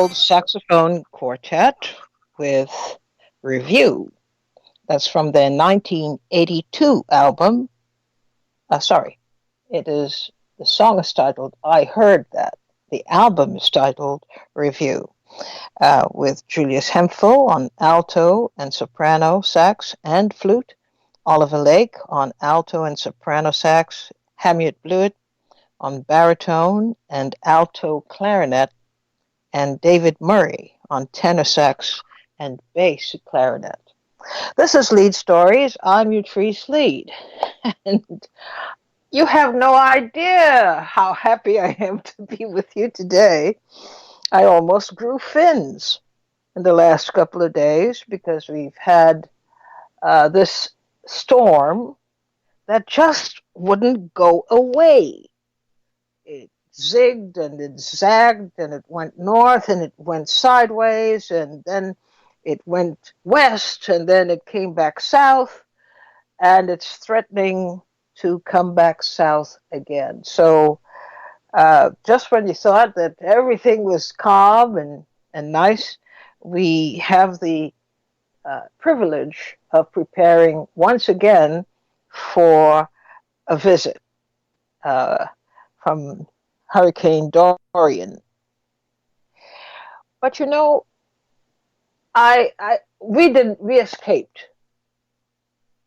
old saxophone quartet with Review. That's from their 1982 album. Sorry, it is the song is titled I Heard That. The album is titled Review, with Julius Hemphill on alto and soprano sax and flute, Oliver Lake on alto and soprano sax, Hamlet Blewett on baritone and alto clarinet, and David Murray on tenor sax and bass clarinet. This is Leid Stories. I'm Utrice Leid. And you have no idea how happy I am to be with you today. I almost grew fins in the last couple of days because we've had this storm that just wouldn't go away. It zigged and it zagged and it went north and it went sideways and then it went west and then it came back south and it's threatening to come back south again. So just when you thought that everything was calm and nice, we have the privilege of preparing once again for a visit from Hurricane Dorian. But you know, we escaped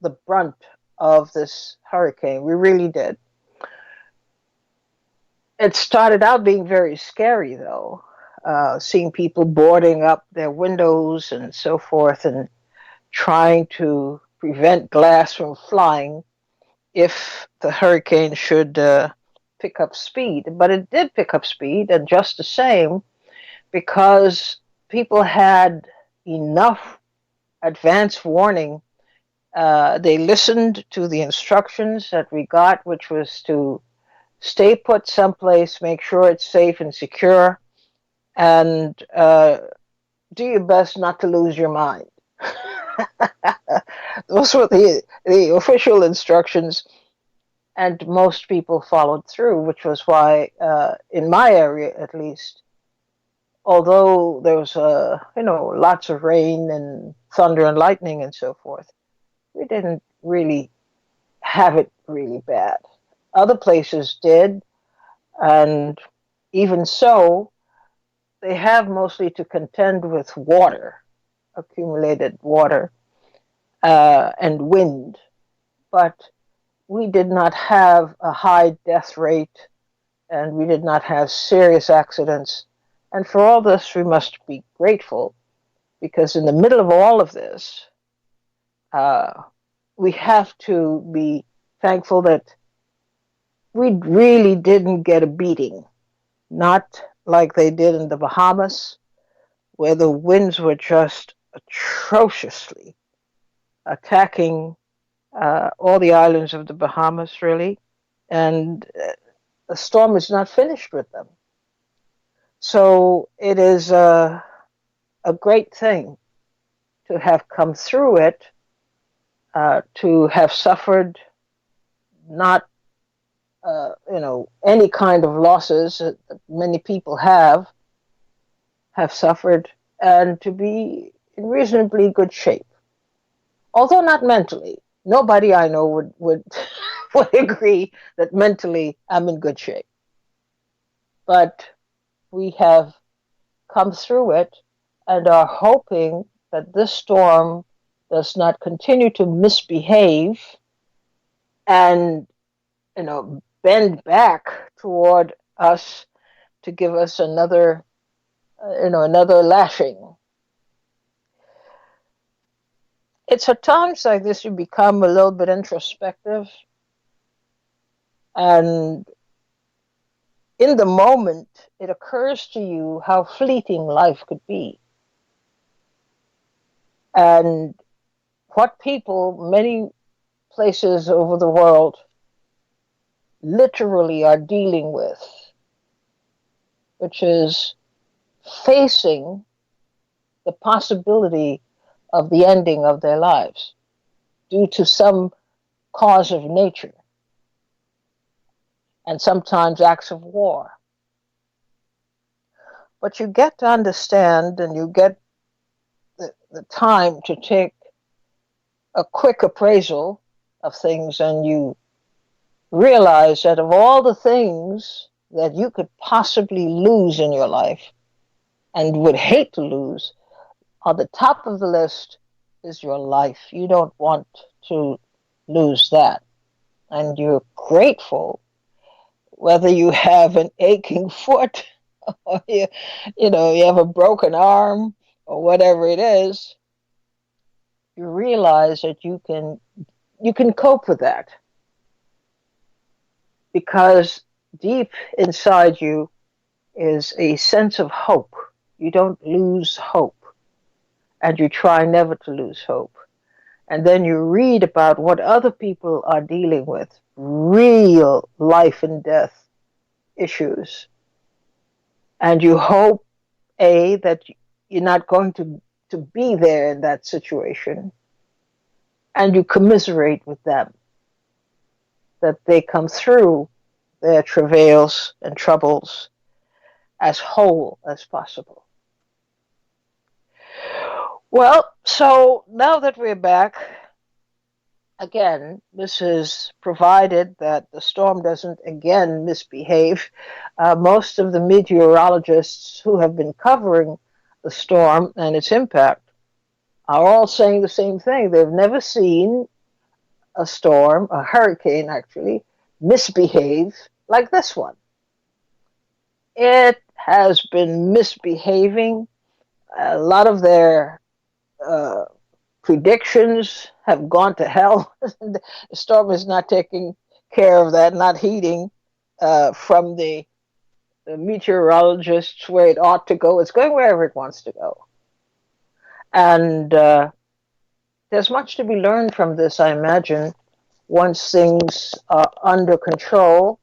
the brunt of this hurricane. We really did. It started out being very scary, though, seeing people boarding up their windows and so forth, and trying to prevent glass from flying if the hurricane should pick up speed. But it did pick up speed, and just the same, because people had enough advance warning. They listened to the instructions that we got, which was to stay put someplace, make sure it's safe and secure, and do your best not to lose your mind. Those were the official instructions, and most people followed through, which was why, in my area at least, although there was lots of rain and thunder and lightning and so forth, we didn't really have it really bad. Other places did, and even so, they have mostly to contend with water, accumulated water, and wind. But we did not have a high death rate, and we did not have serious accidents. And for all this, we must be grateful, because in the middle of all of this, we have to be thankful that we really didn't get a beating, not like they did in the Bahamas, where the winds were just atrociously attacking all the islands of the Bahamas, really, and the storm is not finished with them. So it is a great thing to have come through it, to have suffered not any kind of losses that many people have suffered, and to be in reasonably good shape. Although not mentally. Nobody I know would would agree that mentally I'm in good shape. But we have come through it and are hoping that this storm does not continue to misbehave and bend back toward us to give us another lashing. It's at times like this you become a little bit introspective, and in the moment it occurs to you how fleeting life could be, and what people, many places over the world, literally are dealing with, which is facing the possibility of the ending of their lives due to some cause of nature, and sometimes acts of war. But you get to understand, and you get the time to take a quick appraisal of things, and you realize that of all the things that you could possibly lose in your life and would hate to lose, on the top of the list is your life. You don't want to lose that. And you're grateful whether you have an aching foot or you have a broken arm or whatever it is. You realize that you can cope with that because deep inside you is a sense of hope. You don't lose hope, and you try never to lose hope. And then you read about what other people are dealing with, real life and death issues. And you hope, A, that you're not going to be there in that situation. And you commiserate with them, that they come through their travails and troubles as whole as possible. Well, so now that we're back, again, this is provided that the storm doesn't again misbehave. Most of the meteorologists who have been covering the storm and its impact are all saying the same thing. They've never seen a storm, a hurricane actually, misbehave like this one. It has been misbehaving. A lot of their predictions have gone to hell. The storm is not taking care of that, not heeding from the meteorologists where it ought to go. It's going wherever it wants to go. And there's much to be learned from this, I imagine, once things are under control,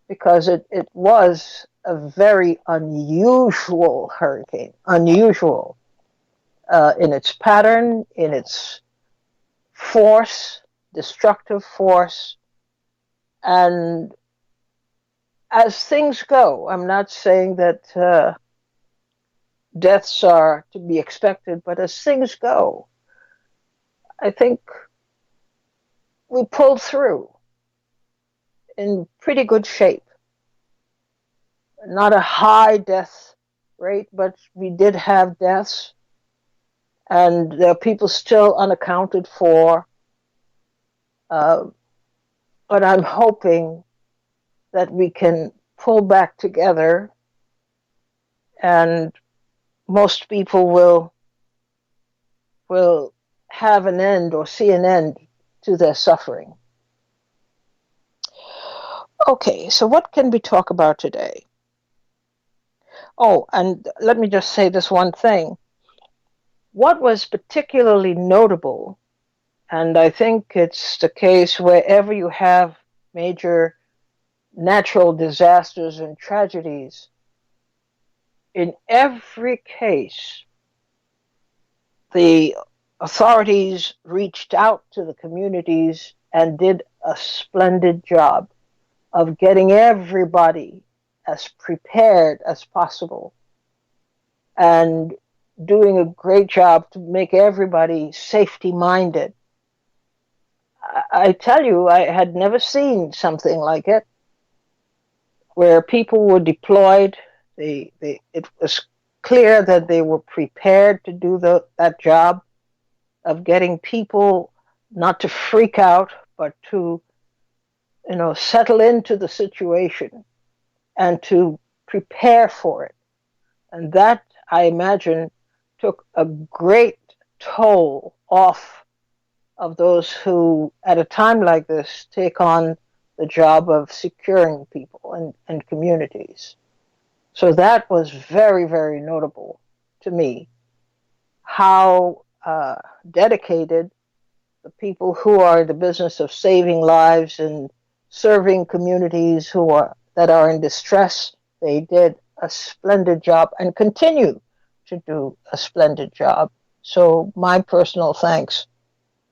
because it was a very unusual hurricane, unusual in its pattern, in its force, destructive force. And as things go, I'm not saying that deaths are to be expected, but as things go, I think we pulled through in pretty good shape. Not a high death rate, but we did have deaths, and there are people still unaccounted for. But I'm hoping that we can pull back together, and most people will have an end or see an end to their suffering. Okay, so what can we talk about today? Oh, and let me just say this one thing. What was particularly notable, and I think it's the case wherever you have major natural disasters and tragedies, in every case, the authorities reached out to the communities and did a splendid job of getting everybody as prepared as possible and doing a great job to make everybody safety minded. I tell you, I had never seen something like it, where people were deployed. It was clear that they were prepared to do that job of getting people not to freak out, but to settle into the situation and to prepare for it. And that, I imagine, took a great toll off of those who, at a time like this, take on the job of securing people and communities. So that was very, very notable to me, how dedicated the people who are in the business of saving lives and serving communities that are in distress. They did a splendid job and continue to do a splendid job. So my personal thanks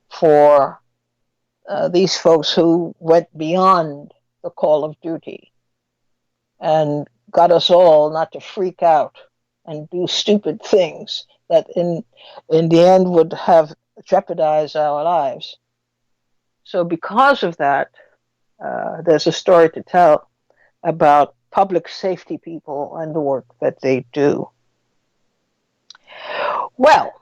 for these folks who went beyond the call of duty and got us all not to freak out and do stupid things that in the end would have jeopardized our lives. So because of that, there's a story to tell about public safety people and the work that they do. Well,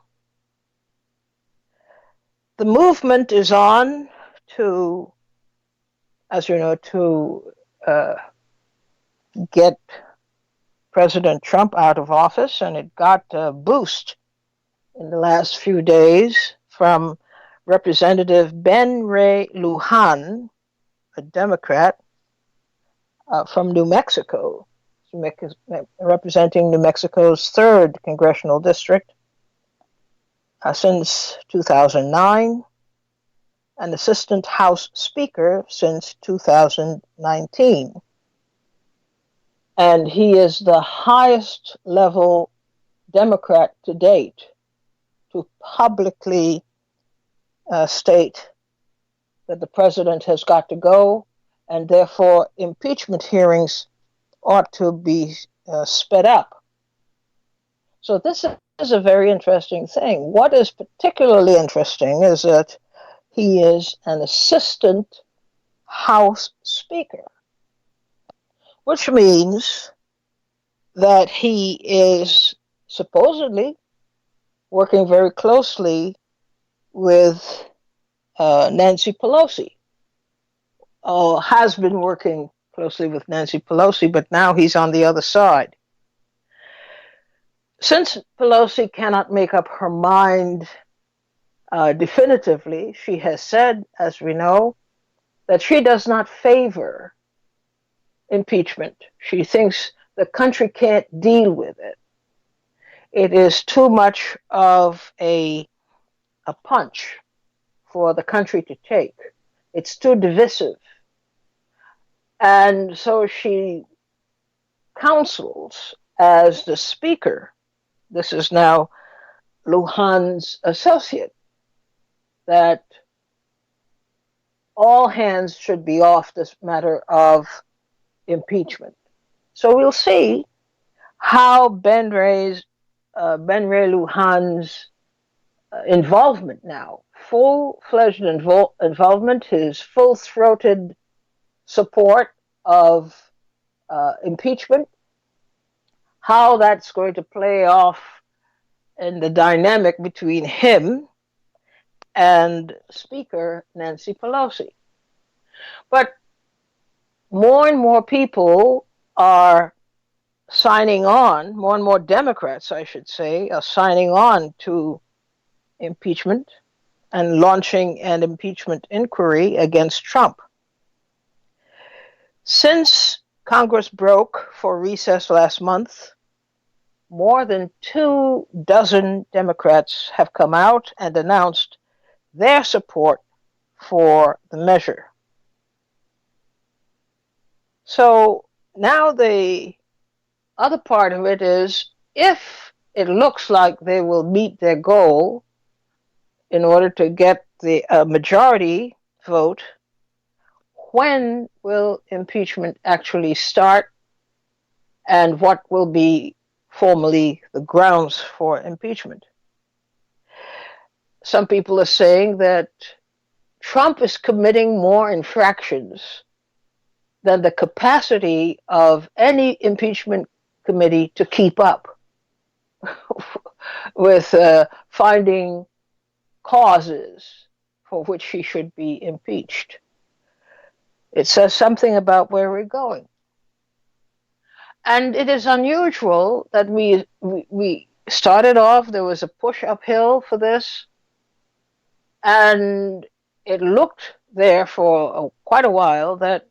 the movement is on to, as you know, to uh, get President Trump out of office, and it got a boost in the last few days from Representative Ben Ray Lujan, a Democrat from New Mexico, representing New Mexico's 3rd congressional district since 2009, and Assistant House Speaker since 2019. And he is the highest level Democrat to date to publicly state that the president has got to go, and therefore impeachment hearings ought to be sped up. So this is a very interesting thing. What is particularly interesting is that he is an assistant House Speaker, which means that he is supposedly working very closely with Nancy Pelosi, has been working closely with Nancy Pelosi, but now he's on the other side. Since Pelosi cannot make up her mind definitively, she has said, as we know, that she does not favor impeachment. She thinks the country can't deal with it. It is too much of a punch for the country to take. It's too divisive. And so she counsels as the speaker, this is now Lujan's associate, that all hands should be off this matter of impeachment. So we'll see how Ben Ray Lujan's involvement now, full-fledged involvement, his full-throated support of impeachment, how that's going to play off in the dynamic between him and Speaker Nancy Pelosi. But more and more people are signing on, more and more Democrats, I should say, are signing on to impeachment and launching an impeachment inquiry against Trump. Since Congress broke for recess last month, more than 24 Democrats have come out and announced their support for the measure. So now the other part of it is, if it looks like they will meet their goal in order to get the majority vote, when will impeachment actually start, and what will be formally the grounds for impeachment? Some people are saying that Trump is committing more infractions than the capacity of any impeachment committee to keep up with finding causes for which he should be impeached. It says something about where we're going. And it is unusual that we started off, there was a push uphill for this, and it looked there for quite a while that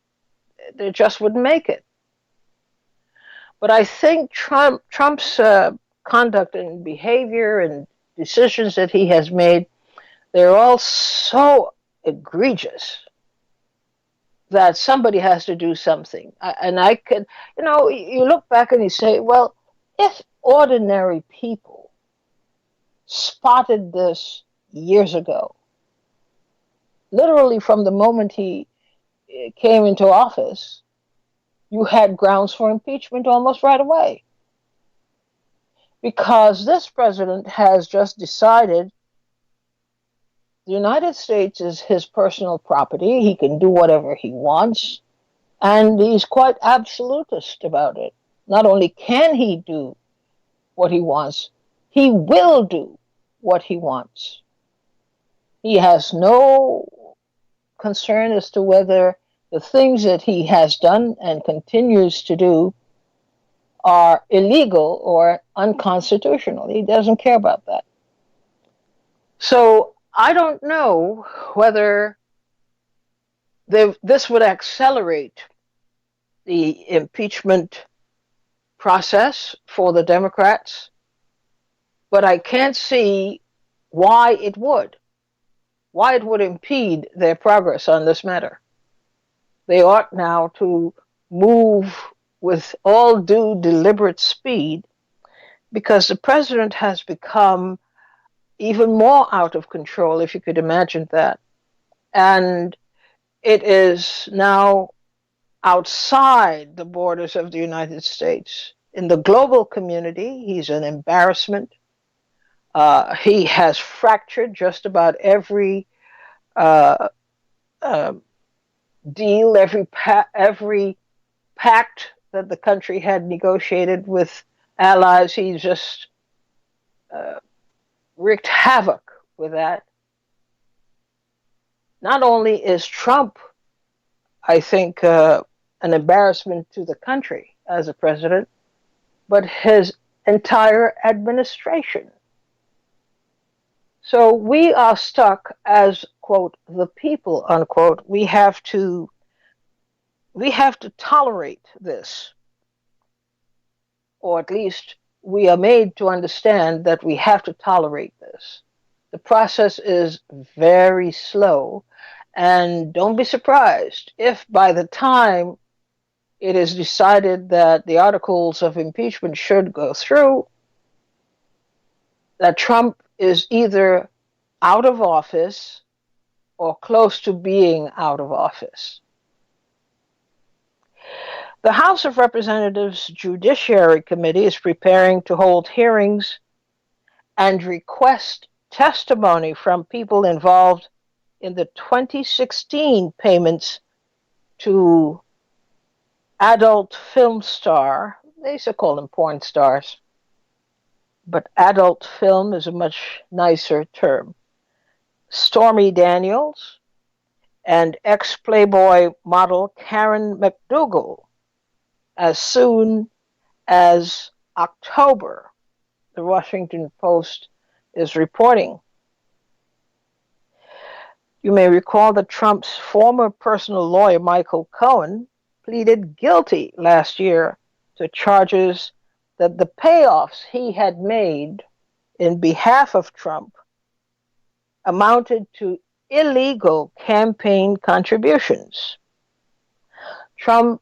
they just wouldn't make it. But I think Trump's conduct and behavior and decisions that he has made, they're all so egregious that somebody has to do something. And I could, you look back and you say, well, if ordinary people spotted this years ago, literally from the moment he came into office, you had grounds for impeachment almost right away. because this president has just decided the United States is his personal property. He can do whatever he wants, and he's quite absolutist about it. Not only can he do what he wants, he will do what he wants. He has no concern as to whether the things that he has done and continues to do are illegal or unconstitutional. He doesn't care about that. So I don't know whether this would accelerate the impeachment process for the Democrats, but I can't see why it would. Why it would impede their progress on this matter. They ought now to move with all due deliberate speed because the president has become even more out of control, if you could imagine that. And it is now outside the borders of the United States. In the global community, he's an embarrassment. He has fractured just about every uh, uh, deal, every pact that the country had negotiated with allies. He just uh, wreaked havoc with that. Not only is Trump, I think, an embarrassment to the country as a president, but his entire administration. So we are stuck as, quote, the people, unquote. We have to tolerate this, or at least we are made to understand that we have to tolerate this. The process is very slow, and don't be surprised if by the time it is decided that the articles of impeachment should go through, that Trump is either out of office or close to being out of office. The House of Representatives Judiciary Committee is preparing to hold hearings and request testimony from people involved in the 2016 payments to adult film star. They used to call them porn stars, but adult film is a much nicer term. Stormy Daniels and ex-Playboy model Karen McDougal as soon as October, the Washington Post is reporting. You may recall that Trump's former personal lawyer, Michael Cohen, pleaded guilty last year to charges that the payoffs he had made in behalf of Trump amounted to illegal campaign contributions. Trump,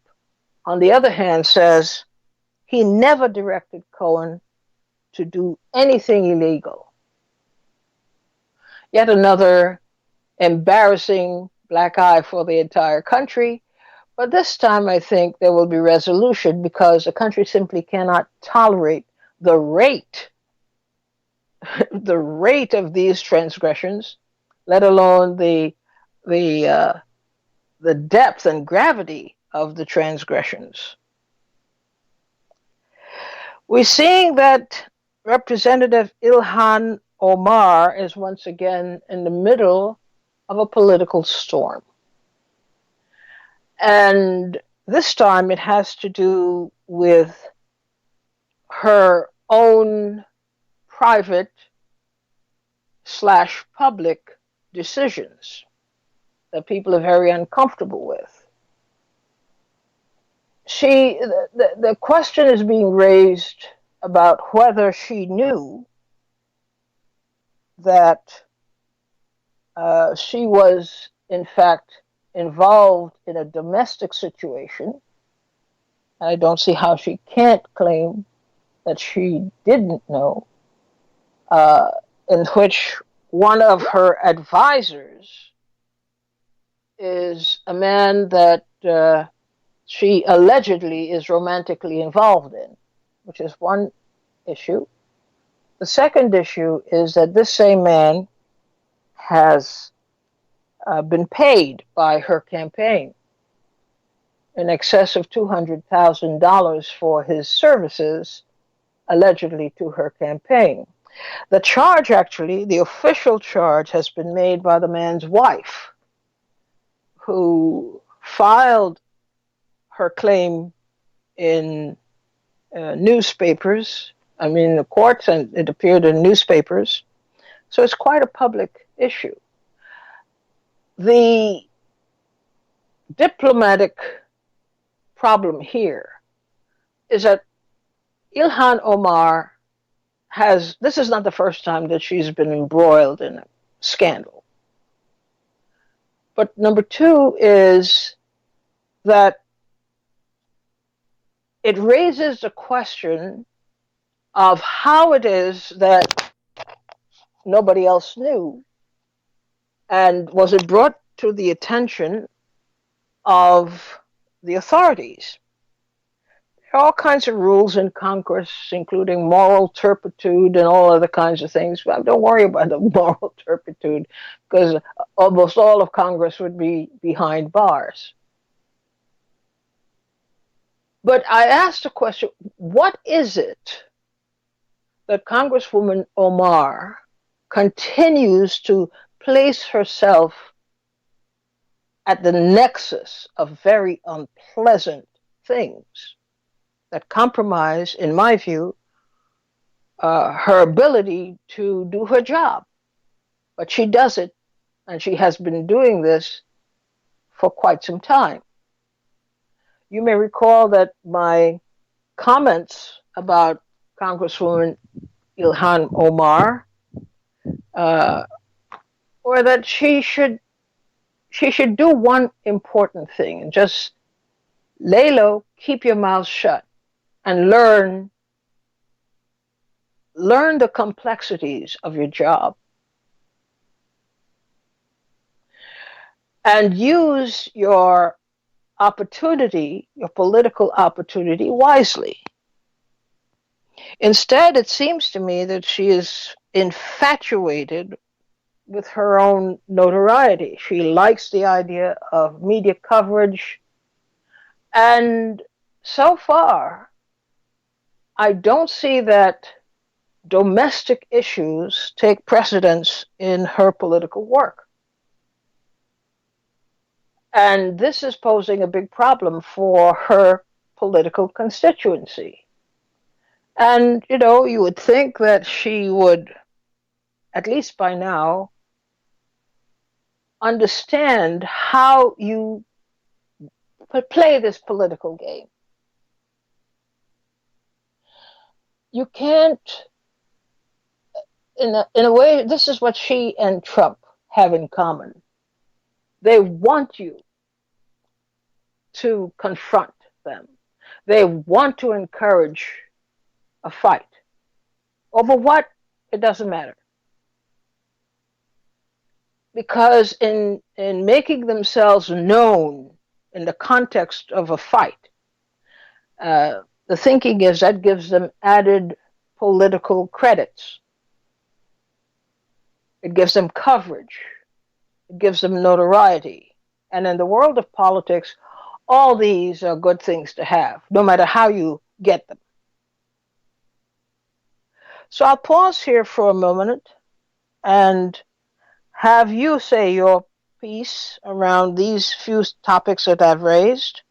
on the other hand, says he never directed Cohen to do anything illegal. Yet another embarrassing black eye for the entire country. But this time I think there will be resolution because the country simply cannot tolerate the rate of these transgressions, let alone the depth and gravity of the transgressions. We're seeing that Representative Ilhan Omar is once again in the middle of a political storm. And this time it has to do with her own private / public decisions that people are very uncomfortable with. The question is being raised about whether she knew that she was, in fact, involved in a domestic situation. I don't see how she can't claim that she didn't know, in which one of her advisors is a man that she allegedly is romantically involved in, which is one issue. The second issue is that this same man has been paid by her campaign in excess of $200,000 for his services, allegedly to her campaign. The charge, actually, the official charge, has been made by the man's wife, who filed her claim in newspapers. I mean, the courts, and it appeared in newspapers. So it's quite a public issue. The diplomatic problem here is that Ilhan Omar this is not the first time that she's been embroiled in a scandal. But number two is that it raises the question of how it is that nobody else knew, and was it brought to the attention of the authorities. There are all kinds of rules in Congress, including moral turpitude and all other kinds of things. But don't worry about the moral turpitude, because almost all of Congress would be behind bars. But I asked the question, what is it that Congresswoman Omar continues to place herself at the nexus of very unpleasant things that compromise, in my view, her ability to do her job? But she does it, and she has been doing this for quite some time. You may recall that my comments about Congresswoman Ilhan Omar were that she should do one important thing, and just lay low, keep your mouth shut, and learn the complexities of your job, and use your opportunity, your political opportunity, wisely. Instead, it seems to me that she is infatuated with her own notoriety. She likes the idea of media coverage, and so far, I don't see that domestic issues take precedence in her political work. And this is posing a big problem for her political constituency. And, you would think that she would, at least by now, understand how you play this political game. You can't, in a way, this is what she and Trump have in common. They want you to confront them. They want to encourage a fight. Over what? It doesn't matter. Because in making themselves known in the context of a fight, the thinking is that gives them added political credits. It gives them coverage. It gives them notoriety. And in the world of politics, all these are good things to have, no matter how you get them. So I'll pause here for a moment and have you say your piece around these few topics that I've raised.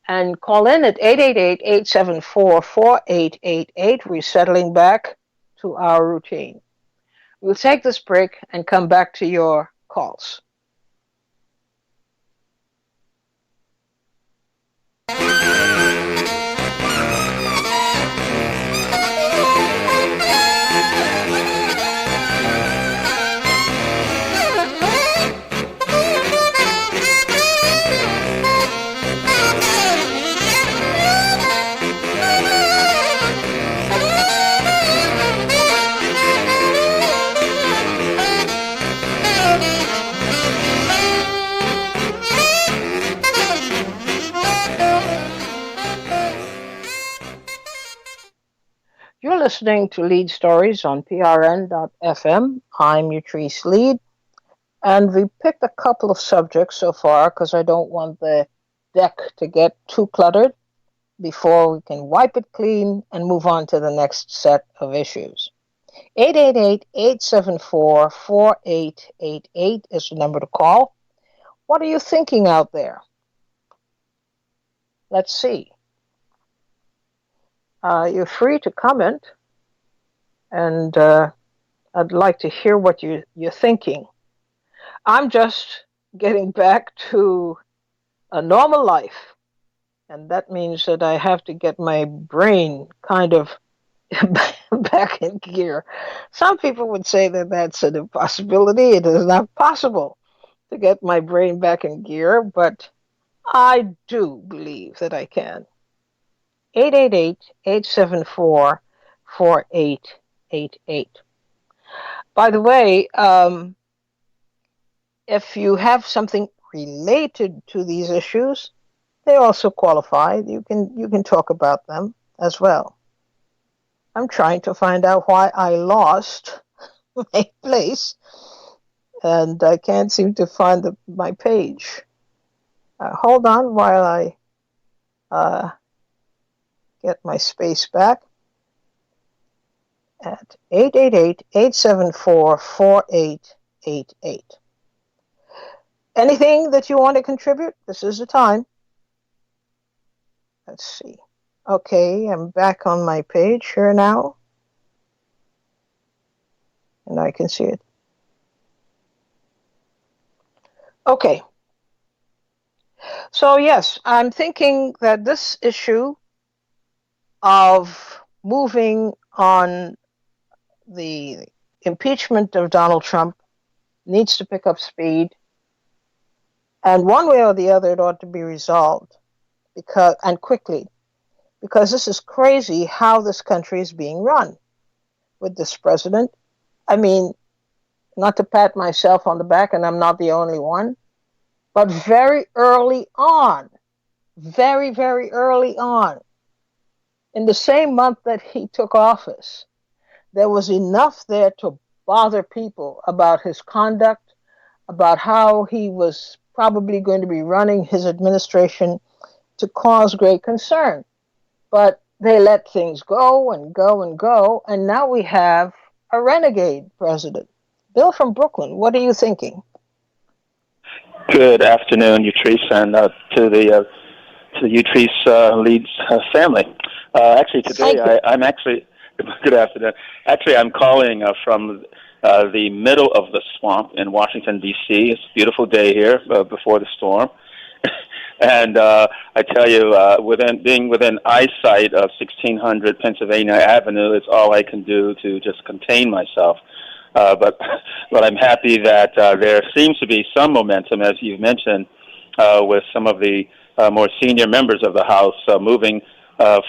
And call in at 888-874-4888. We're settling back to our routine. We'll take this break and come back to your calls. listening to Leid Stories on PRN.FM. I'm Utrice Leid, and we picked a couple of subjects so far because I don't want the deck to get too cluttered before we can wipe it clean and move on to the next set of issues. 888-874-4888 is the number to call. What are you thinking out there? Let's see. You're free to comment, and I'd like to hear what you're thinking. I'm just getting back to a normal life, and that means that I have to get my brain kind of back in gear. Some people would say that that's an impossibility. It is not possible to get my brain back in gear, but I do believe that I can. 888-874-4888. By the way, if you have something related to these issues, they also qualify. You can talk about them as well. I'm trying to find out why I lost my place, and I can't seem to find my page. Hold on while I get my space back at 888-874-4888. Anything that you want to contribute? This is the time. Let's see. Okay, I'm back on my page here now. And I can see it. Okay. So yes, I'm thinking that this issue of moving on the impeachment of Donald Trump needs to pick up speed. And one way or the other, it ought to be resolved and quickly, because this is crazy how this country is being run with this president. I mean, not to pat myself on the back, and I'm not the only one, but very early on, very, very early on, in the same month that he took office, there was enough there to bother people about his conduct, about how he was probably going to be running his administration, to cause great concern. But they let things go and go and go, and now we have a renegade president. Bill from Brooklyn, what are you thinking? Good afternoon, Utrice, and to the Utrice Leid's family. Actually, today I'm actually good afternoon. Actually, I'm calling from the middle of the swamp in Washington, D.C. It's a beautiful day here before the storm. And I tell you, being within eyesight of 1600 Pennsylvania Avenue, it's all I can do to just contain myself. But I'm happy that there seems to be some momentum, as you've mentioned, with some of the more senior members of the House moving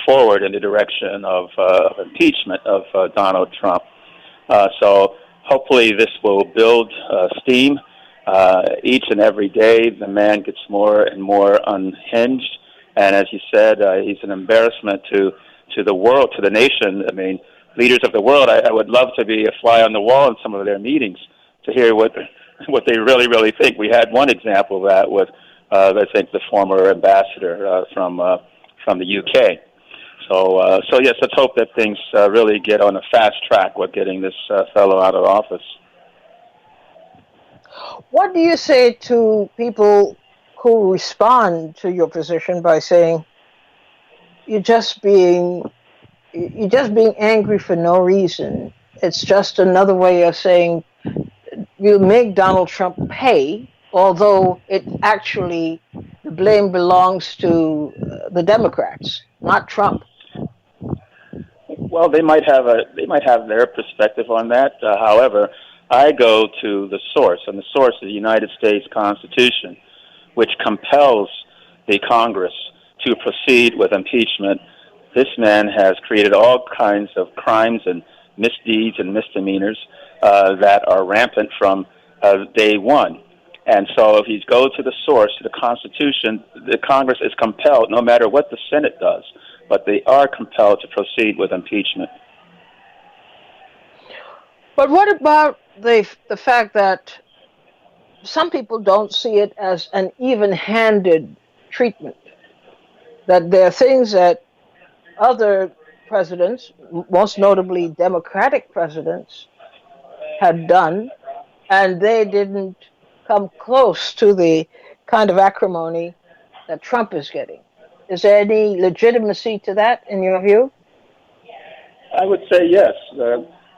forward in the direction of impeachment of Donald Trump. So hopefully this will build steam. Each and every day, the man gets more and more unhinged. And as you said, he's an embarrassment to the world, to the nation. I mean, leaders of the world, I would love to be a fly on the wall in some of their meetings to hear what they really, really think. We had one example of that with, I think, the former ambassador from the UK. So yes, let's hope that things really get on a fast track with getting this fellow out of office. What do you say to people who respond to your position by saying you're just being angry for no reason? It's just another way of saying you make Donald Trump pay, although it actually the blame belongs to the Democrats, not Trump. Well, they might have their perspective on that. However, I go to the source, and the source is the United States Constitution, which compels the Congress to proceed with impeachment. This man has created all kinds of crimes and misdeeds and misdemeanors that are rampant from day one. And so if you go to the source, to the Constitution, the Congress is compelled, no matter what the Senate does, but they are compelled to proceed with impeachment. But what about the fact that some people don't see it as an even-handed treatment? That there are things that other presidents, most notably Democratic presidents, had done, and they didn't come close to the kind of acrimony that Trump is getting. Is there any legitimacy to that, in your view? I would say yes,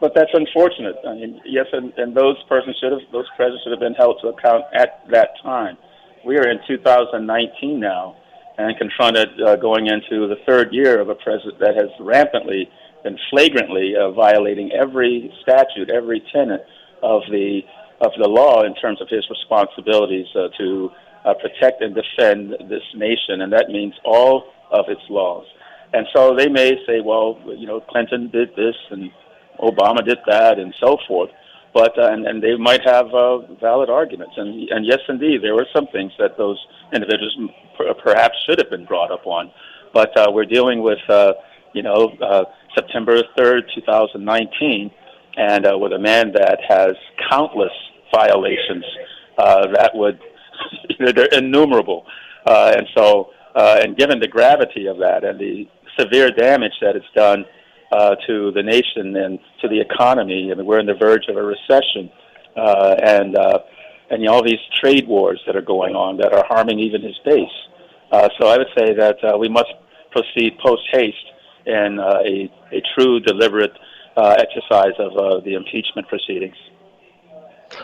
but that's unfortunate. I mean, yes, and those presidents should have been held to account at that time. We are in 2019 now, and confronted going into the third year of a president that has rampantly and flagrantly violating every statute, every tenet of the law in terms of his responsibilities to protect and defend this nation, and that means all of its laws. And so they may say, well, Clinton did this and Obama did that and so forth. But and they might have valid arguments. And yes, indeed, there were some things that those individuals perhaps should have been brought up on. But we're dealing with, September 3rd, 2019, and with a man that has countless violations that would, they're innumerable. And given the gravity of that and the severe damage that it's done to the nation and to the economy, I mean, we're on the verge of a recession, and all these trade wars that are going on that are harming even his base. So I would say that we must proceed post haste in a true, deliberate exercise of the impeachment proceedings.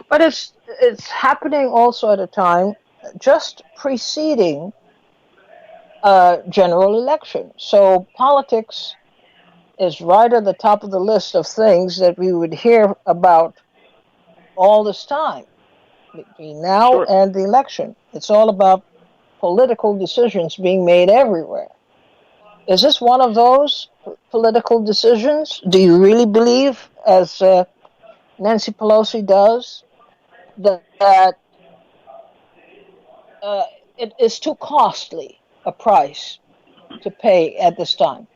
But it's happening also at a time just preceding a general election. So politics is right at the top of the list of things that we would hear about all this time between now Sure. and the election. It's all about political decisions being made everywhere. Is this one of those political decisions? Do you really believe, as Nancy Pelosi does, that it is too costly a price to pay at this time?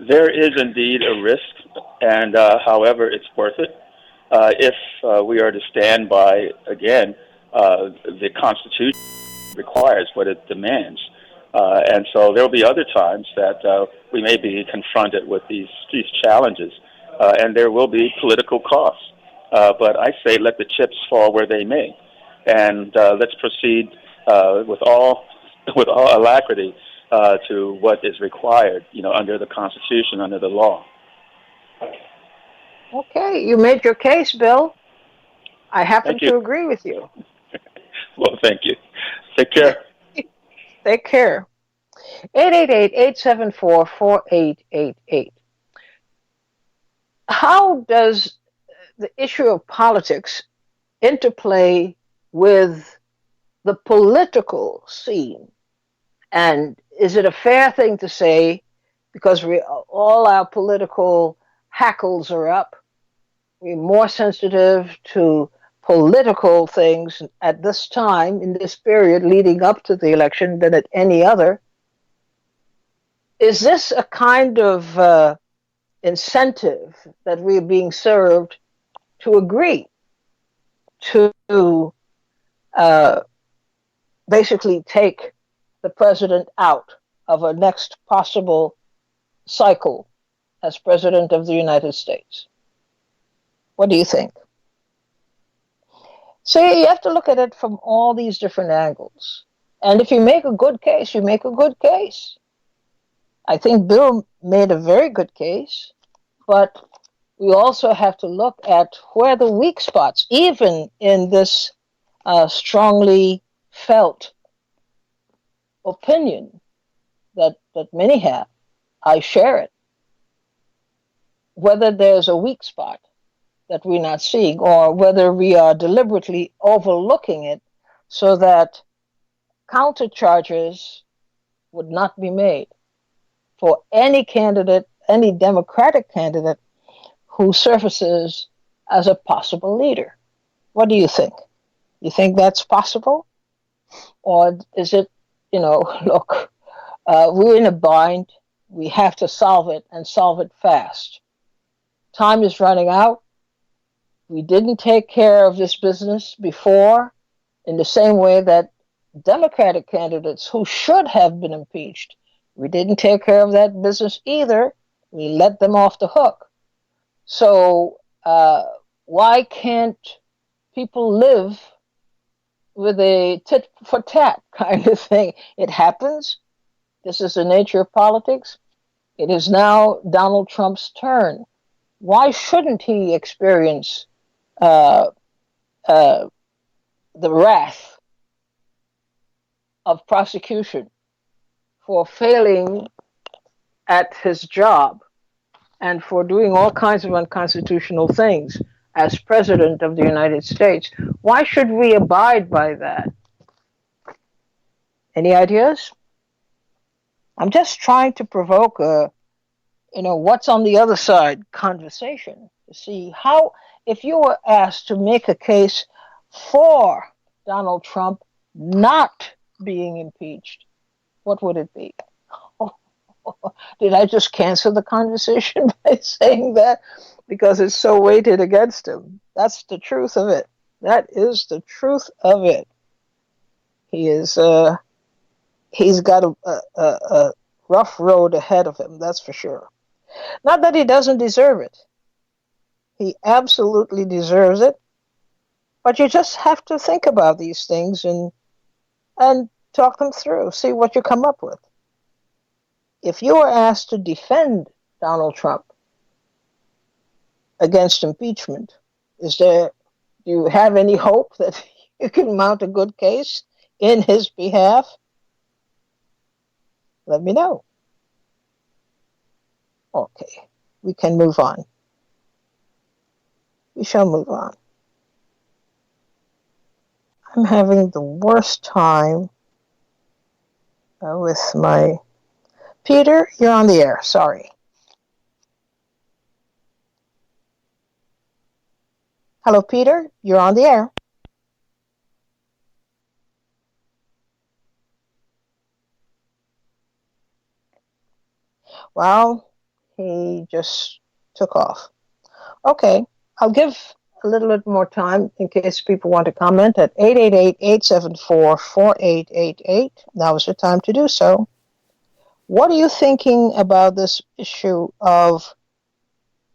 There is indeed a risk, and however, it's worth it if we are to stand by, again, the Constitution requires what it demands. And so there will be other times that we may be confronted with these challenges, and there will be political costs. But I say let the chips fall where they may, and let's proceed with all with all alacrity to what is required, under the Constitution, under the law. Okay, you made your case, Bill. I happen Thank you. to agree with you. Well, thank you. Take care. Take care. 888-874-4888. How does the issue of politics interplay with the political scene? And is it a fair thing to say, because all our political hackles are up, we're more sensitive to political things at this time, in this period leading up to the election, than at any other? Is this a kind of incentive that we're being served to agree to uh, basically take the president out of a next possible cycle as president of the United States? What do you think? So you have to look at it from all these different angles. And if you make a good case, you make a good case. I think Bill made a very good case, but we also have to look at where the weak spots, even in this strongly felt opinion that many have. I share it. Whether there's a weak spot that we're not seeing, or whether we are deliberately overlooking it so that counter charges would not be made for any candidate, any Democratic candidate who surfaces as a possible leader. What do you think? You think that's possible? Or is it, look, we're in a bind, we have to solve it and solve it fast? time is running out. We didn't take care of this business before in the same way that Democratic candidates who should have been impeached, we didn't take care of that business either. We let them off the hook. So why can't people live with a tit for tat kind of thing? It happens. This is the nature of politics. It is now Donald Trump's turn. Why shouldn't he experience uh, uh, the wrath of prosecution for failing at his job and for doing all kinds of unconstitutional things as President of the United States? Why should we abide by that? Any ideas? I'm just trying to provoke a, what's on the other side conversation to see how, if you were asked to make a case for Donald Trump not being impeached, what would it be? Did I just cancel the conversation by saying that? Because it's so weighted against him. That's the truth of it. That is the truth of it. He is, he's got a rough road ahead of him, that's for sure. Not that he doesn't deserve it. He absolutely deserves it. But you just have to think about these things and talk them through, see what you come up with. If you were asked to defend Donald Trump against impeachment, do you have any hope that you can mount a good case in his behalf? Let me know. Okay, we can move on. We shall move on. I'm having the worst time with my... Peter, you're on the air. Sorry. Hello, Peter. You're on the air. Well, he just took off. Okay, I'll give a little bit more time in case people want to comment at 888-874-4888. Now is the time to do so. What are you thinking about this issue of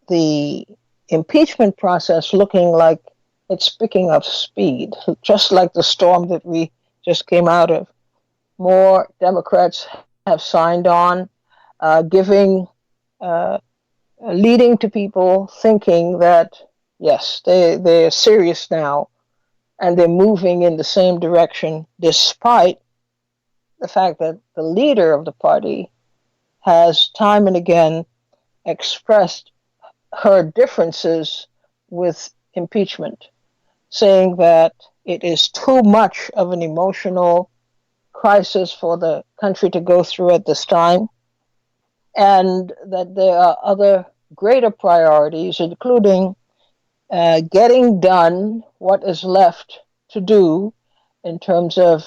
the impeachment process looking like it's picking up speed, just like the storm that we just came out of? More Democrats have signed on, leading to people thinking that, yes, they're serious now and they're moving in the same direction, despite the fact that the leader of the party has time and again expressed her differences with impeachment, saying that it is too much of an emotional crisis for the country to go through at this time, and that there are other greater priorities, including getting done what is left to do in terms of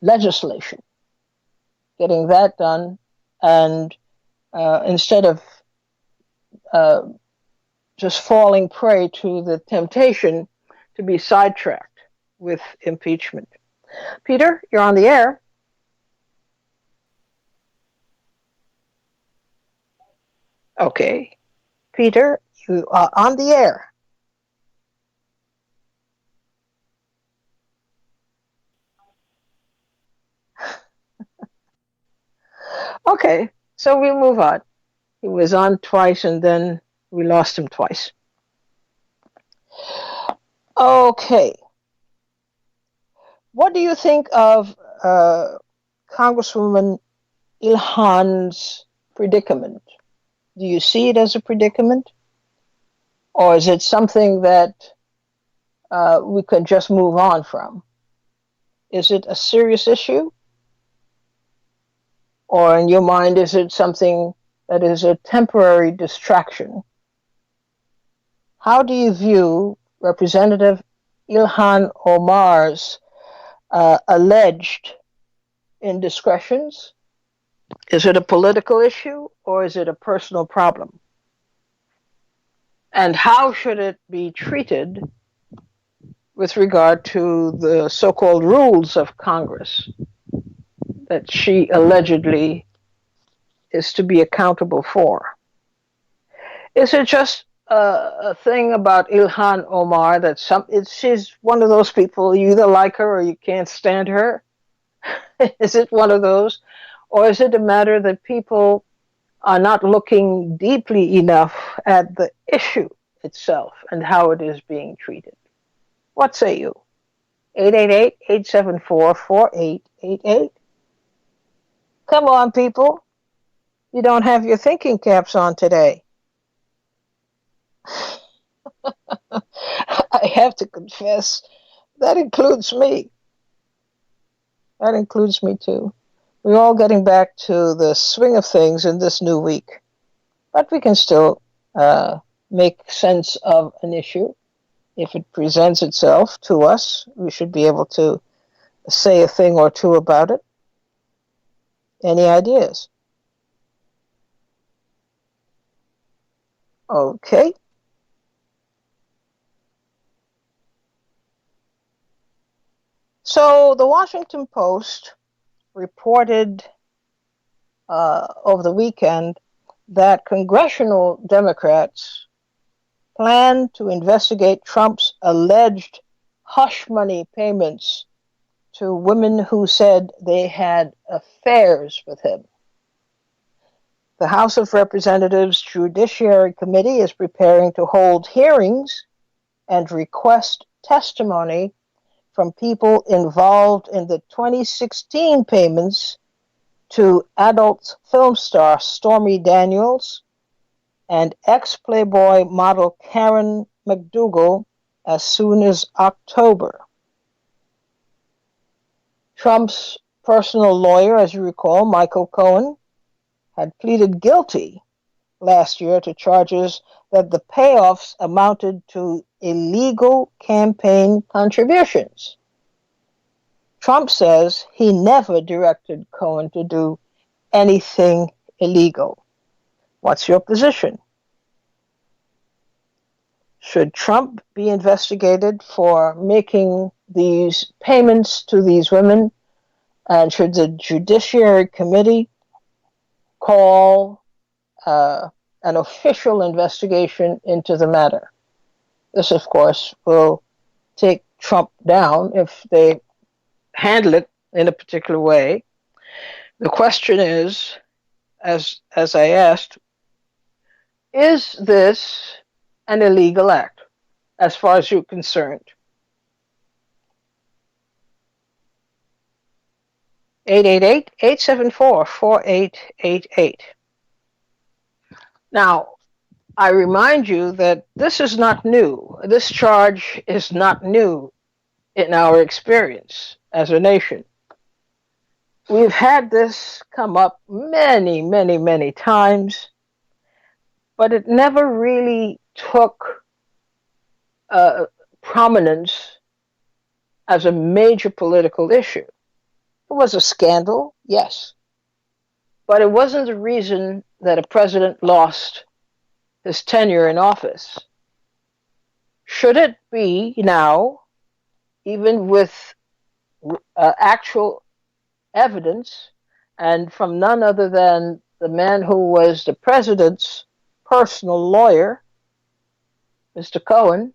legislation, getting that done, and instead of just falling prey to the temptation to be sidetracked with impeachment. Peter, you're on the air. Okay. Peter, you are on the air. Okay, so we'll move on. He was on twice and then we lost him twice. Okay. What do you think of Congresswoman Ilhan's predicament? Do you see it as a predicament? Or is it something that we could just move on from? Is it a serious issue? Or in your mind, is it something that is a temporary distraction? How do you view Representative Ilhan Omar's alleged indiscretions? Is it a political issue or is it a personal problem? And how should it be treated with regard to the so-called rules of Congress that she allegedly is to be accountable for? Is it just a thing about Ilhan Omar that she's one of those people, you either like her or you can't stand her? Is it one of those? Or is it a matter that people are not looking deeply enough at the issue itself and how it is being treated? What say you? 888-874-4888. Come on, people. You don't have your thinking caps on today. I have to confess, that includes me. That includes me too. We're all getting back to the swing of things in this new week, but we can still make sense of an issue. If it presents itself to us, we should be able to say a thing or two about it. Any ideas? Okay. So the Washington Post reported over the weekend that congressional Democrats plan to investigate Trump's alleged hush money payments to women who said they had affairs with him. The House of Representatives Judiciary Committee is preparing to hold hearings and request testimony from people involved in the 2016 payments to adult film star Stormy Daniels and ex-Playboy model Karen McDougal as soon as October. Trump's personal lawyer, as you recall, Michael Cohen, had pleaded guilty last year to charges that the payoffs amounted to illegal campaign contributions. Trump says he never directed Cohen to do anything illegal. What's your position? Should Trump be investigated for making these payments to these women? And should the Judiciary Committee call an official investigation into the matter? This, of course, will take Trump down if they handle it in a particular way. The question is, as I asked, is this an illegal act as far as you're concerned? 888-874-4888. Now, I remind you that this is not new. This charge is not new in our experience as a nation. We've had this come up many, many, many times, but it never really took prominence as a major political issue. It was a scandal, yes, but it wasn't the reason that a president lost his tenure in office. Should it be now, even with actual evidence, and from none other than the man who was the president's personal lawyer, Mr. Cohen,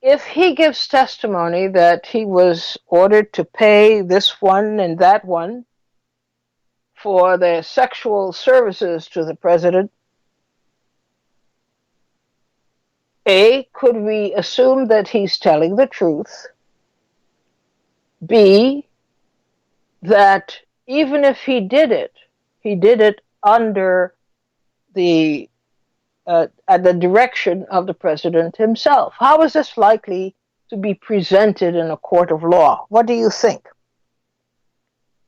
if he gives testimony that he was ordered to pay this one and that one for their sexual services to the president, A, could we assume that he's telling the truth? B, that even if he did it under the at the direction of the president himself. How is this likely to be presented in a court of law? What do you think?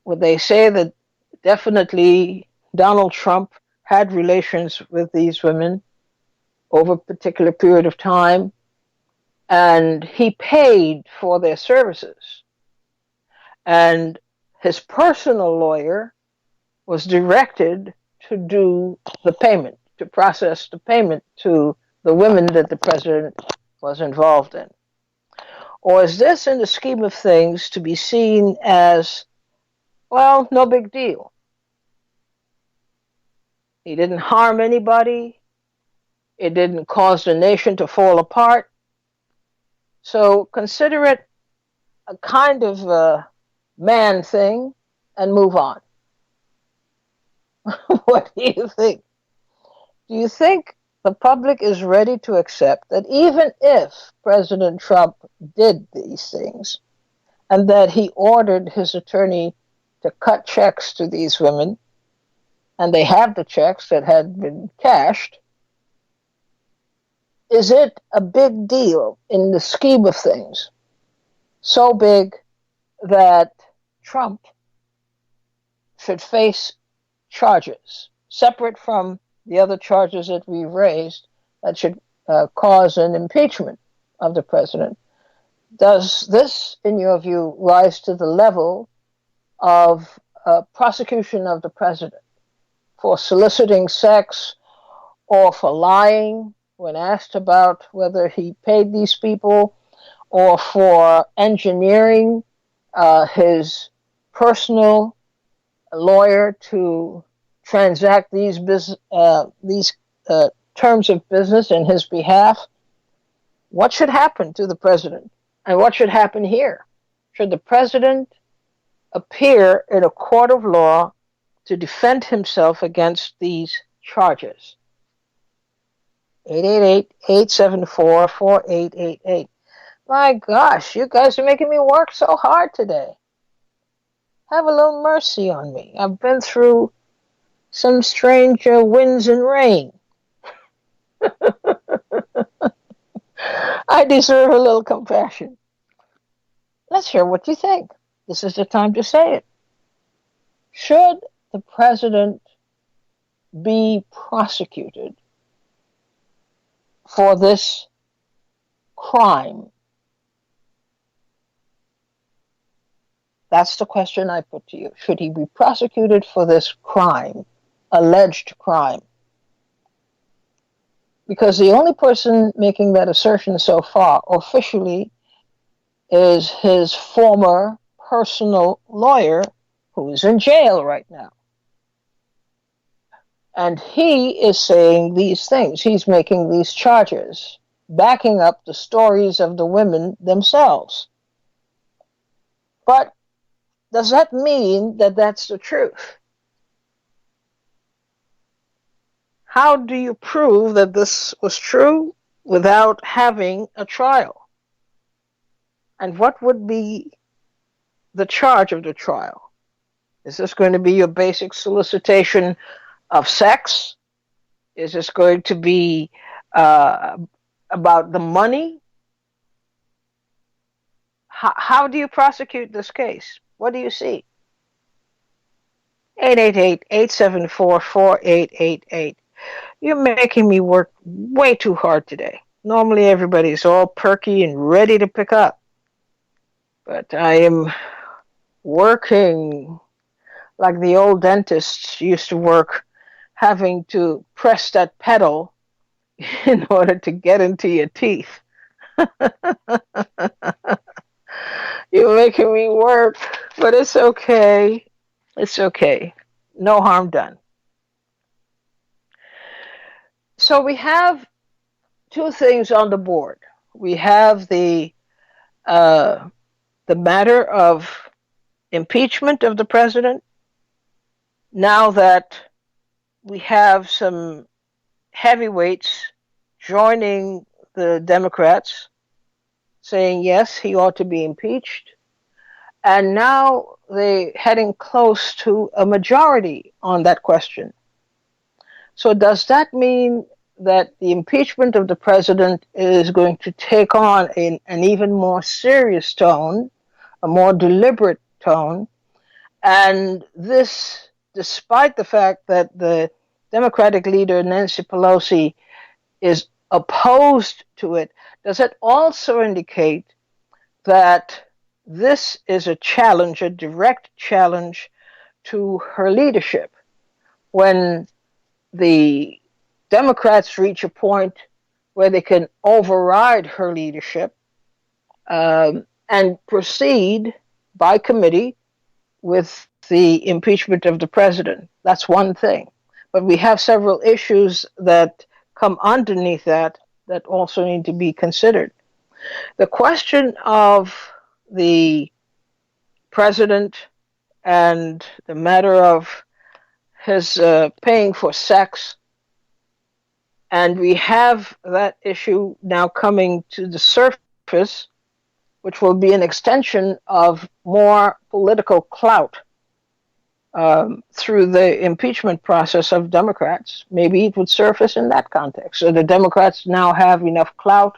Would they say that definitely Donald Trump had relations with these women over a particular period of time, and he paid for their services, and his personal lawyer was directed to do the payment? to process the payment to the women that the president was involved in? Or is this, in the scheme of things, to be seen as, well, no big deal? He didn't harm anybody. It didn't cause the nation to fall apart. So consider it a kind of a man thing and move on. What do you think? Do you think the public is ready to accept that even if President Trump did these things and that he ordered his attorney to cut checks to these women, and they have the checks that had been cashed, is it a big deal in the scheme of things? So big that Trump should face charges separate from the other charges that we raised that should cause an impeachment of the president. Does this, in your view, rise to the level of prosecution of the president for soliciting sex or for lying when asked about whether he paid these people, or for engineering his personal lawyer to transact these terms of business in his behalf? What should happen to the president? And what should happen here? Should the president appear in a court of law to defend himself against these charges? 888-874-4888. My gosh, you guys are making me work so hard today. Have a little mercy on me. I've been through some strange winds and rain. I deserve a little compassion. Let's hear what you think. This is the time to say it. Should the president be prosecuted for this crime? That's the question I put to you. Should he be prosecuted for this crime, alleged crime? Because the only person making that assertion so far officially is his former personal lawyer, who is in jail right now. And he is saying these things. He's making these charges, backing up the stories of the women themselves. But does that mean that that's the truth? How do you prove that this was true without having a trial? And what would be the charge of the trial? Is this going to be your basic solicitation of sex? Is this going to be about the money? How do you prosecute this case? What do you see? 888-874-4888. You're making me work way too hard today. Normally everybody's all perky and ready to pick up. But I am working like the old dentists used to work, having to press that pedal in order to get into your teeth. You're making me work, but it's okay. It's okay. No harm done. So we have two things on the board. We have the matter of impeachment of the president. Now that we have some heavyweights joining the Democrats, saying yes, he ought to be impeached. And now they're heading close to a majority on that question. So does that mean that the impeachment of the president is going to take on an even more serious tone, a more deliberate tone? And this, despite the fact that the Democratic leader, Nancy Pelosi, is opposed to it, does it also indicate that this is a challenge, a direct challenge to her leadership? When the Democrats reach a point where they can override her leadership and proceed by committee with the impeachment of the president. That's one thing. But we have several issues that come underneath that also need to be considered. The question of the president and the matter of his paying for sex, and we have that issue now coming to the surface, which will be an extension of more political clout through the impeachment process of Democrats. Maybe it would surface in that context. So the Democrats now have enough clout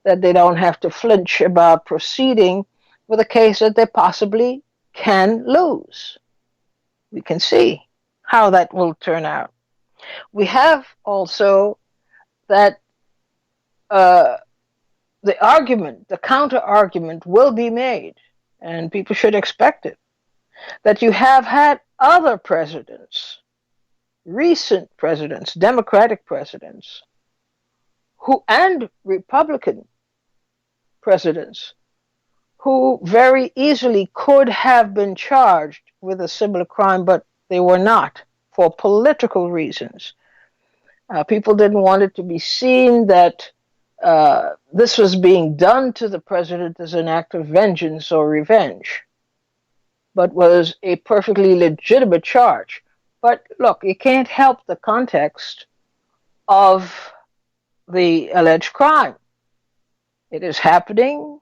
that they don't have to flinch about proceeding with a case that they possibly can lose. We can see how that will turn out. We have also that the counter argument will be made, and people should expect it, that you have had other presidents, recent presidents, Democratic presidents, and Republican presidents, who very easily could have been charged with a similar crime, but they were not for political reasons. People didn't want it to be seen that this was being done to the president as an act of vengeance or revenge, but was a perfectly legitimate charge. But look, you can't help the context of the alleged crime. It is happening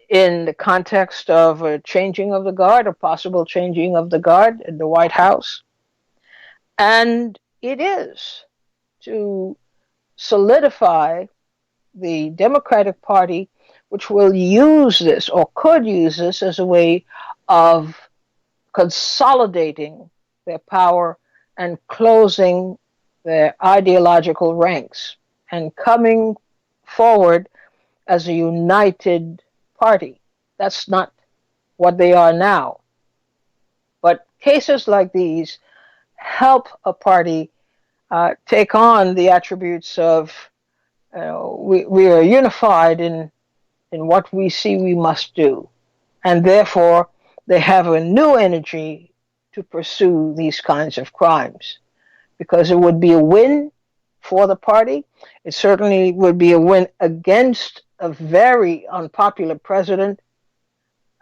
in the context of a changing of the guard, a possible changing of the guard in the White House. And it is to solidify the Democratic Party, which will use this or could use this as a way of consolidating their power and closing their ideological ranks and coming forward as a united party. That's not what they are now. But cases like these help a party take on the attributes of we are unified in what we see we must do. And therefore, they have a new energy to pursue these kinds of crimes, because it would be a win for the party. It certainly would be a win against a very unpopular president.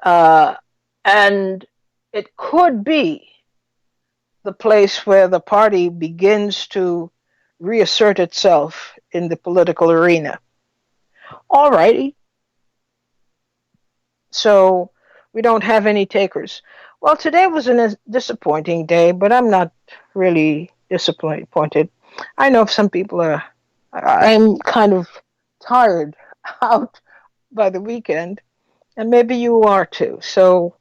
And it could be the place where the party begins to reassert itself in the political arena. All righty. So we don't have any takers. Well, today was a disappointing day, but I'm not really disappointed. I know some people I'm kind of tired out by the weekend, and maybe you are too. So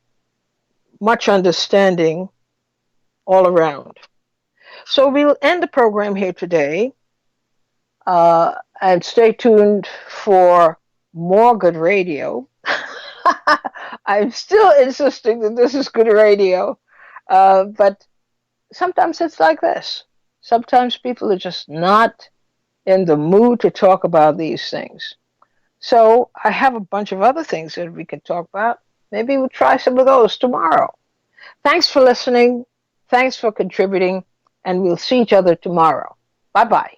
much understanding all around. So we'll end the program here today, and stay tuned for more good radio. I'm still insisting that this is good radio, but sometimes it's like this. Sometimes people are just not in the mood to talk about these things. So I have a bunch of other things that we can talk about. Maybe we'll try some of those tomorrow. Thanks for listening. Thanks for contributing. And we'll see each other tomorrow. Bye-bye.